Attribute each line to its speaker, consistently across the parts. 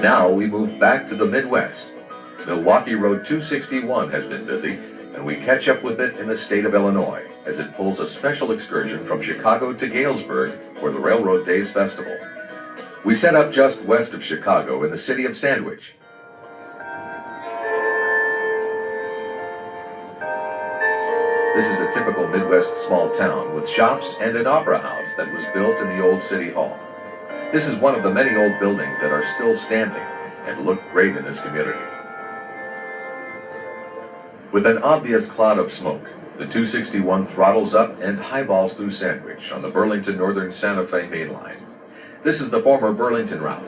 Speaker 1: Now we move back to the Midwest. Milwaukee Road 261 has been busy, and we catch up with it in the state of Illinois as it pulls a special excursion from Chicago to Galesburg for the Railroad Days Festival. We set up just west of Chicago in the city of Sandwich. This is a typical Midwest small town with shops and an opera house that was built in the old city hall. This is one of the many old buildings that are still standing and look great in this community. With an obvious cloud of smoke, the 261 throttles up and highballs through Sandwich on the Burlington Northern Santa Fe main line. This is the former Burlington route.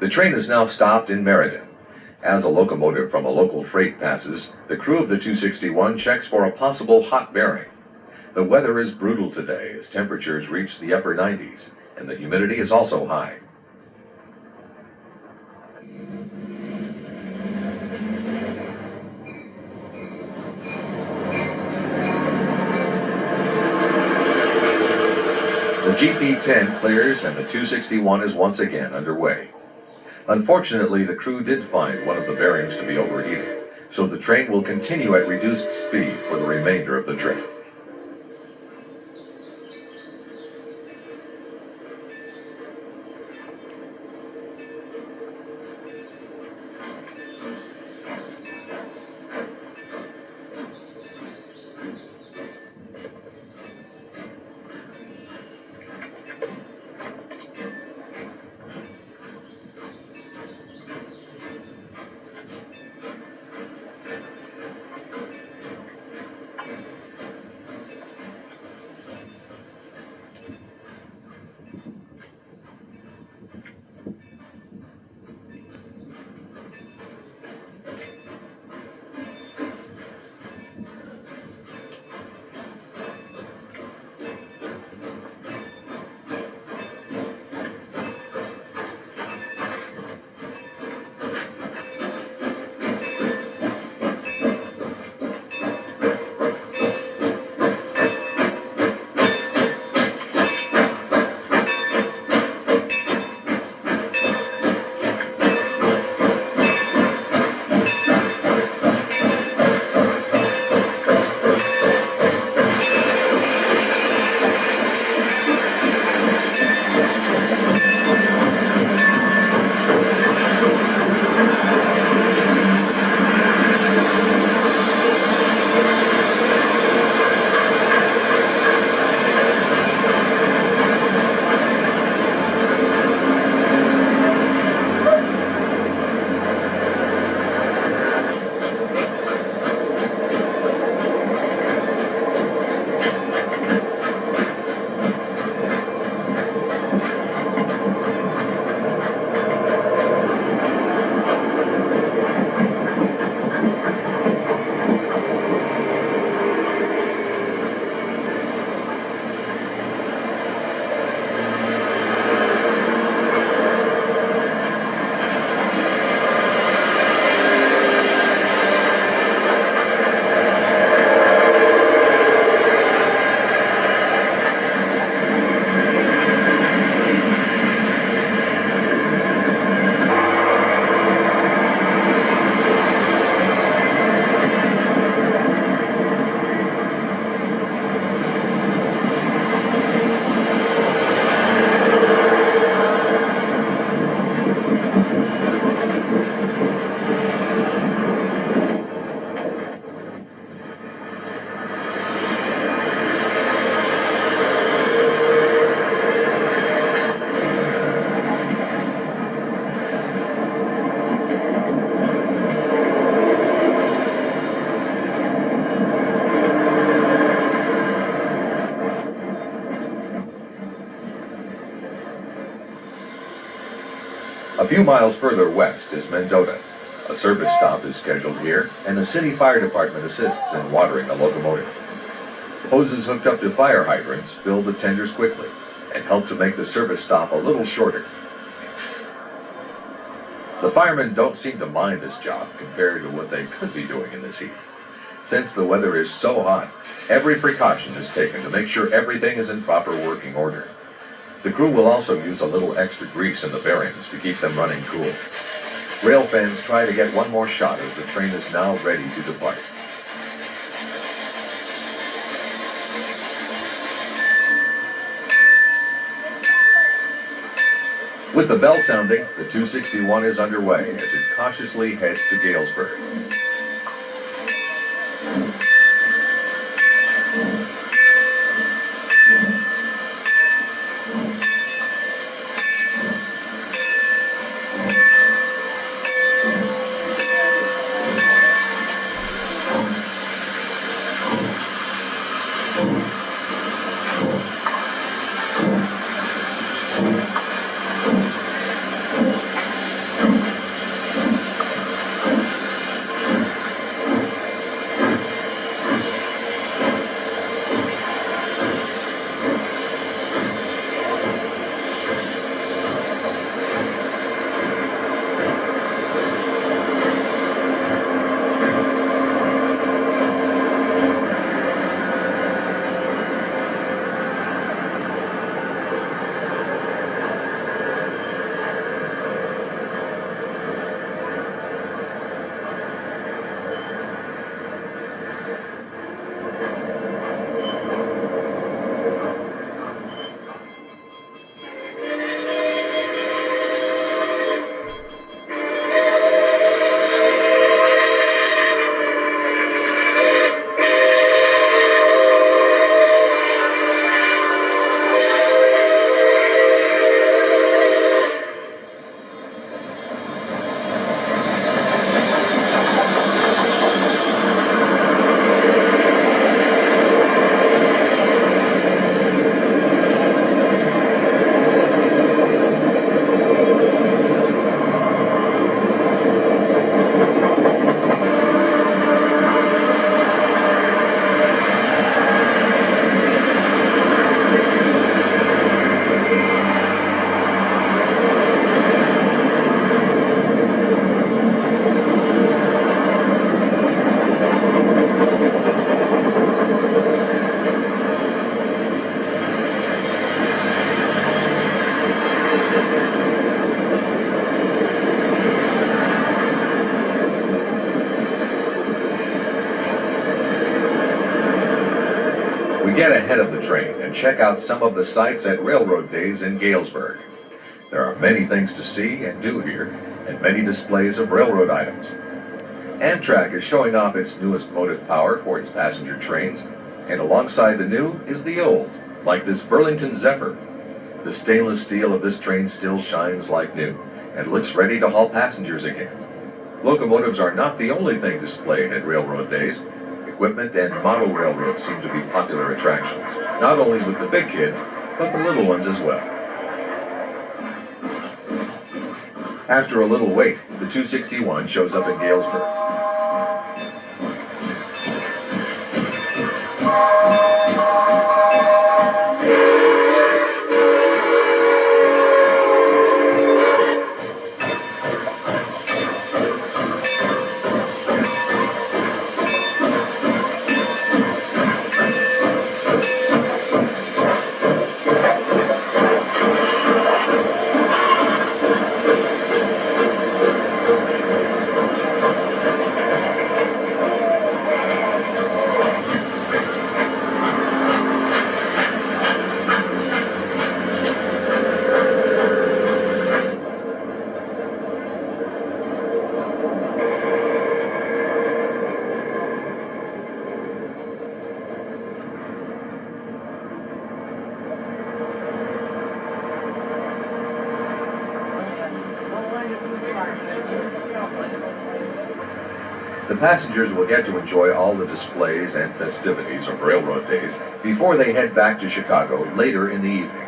Speaker 1: The train is now stopped in Meriden. As a locomotive from a local freight passes, the crew of the 261 checks for a possible hot bearing. The weather is brutal today as temperatures reach the upper 90s, and the humidity is also high. The GP10 clears and the 261 is once again underway. Unfortunately, the crew did find one of the bearings to be overheated, so the train will continue at reduced speed for the remainder of the trip. A few miles further west is Mendota. A service stop is scheduled here, and the city fire department assists in watering the locomotive. Hoses hooked up to fire hydrants fill the tenders quickly and help to make the service stop a little shorter. The firemen don't seem to mind this job compared to what they could be doing in this heat. Since the weather is so hot, every precaution is taken to make sure everything is in proper working order. The crew will also use a little extra grease in the bearings to keep them running cool. Rail fans try to get one more shot as the train is now ready to depart. With the bell sounding, the 261 is underway as it cautiously heads to Galesburg. Get ahead of the train and check out some of the sights at Railroad Days in Galesburg. There are many things to see and do here, and many displays of railroad items. Amtrak is showing off its newest motive power for its passenger trains, and alongside the new is the old, like this Burlington Zephyr. The stainless steel of this train still shines like new, and looks ready to haul passengers again. Locomotives are not the only thing displayed at Railroad Days. Equipment and model railroads seem to be popular attractions, not only with the big kids, but the little ones as well. After a little wait, the 261 shows up in Galesburg. The passengers will get to enjoy all the displays and festivities of Railroad Days before they head back to Chicago later in the evening.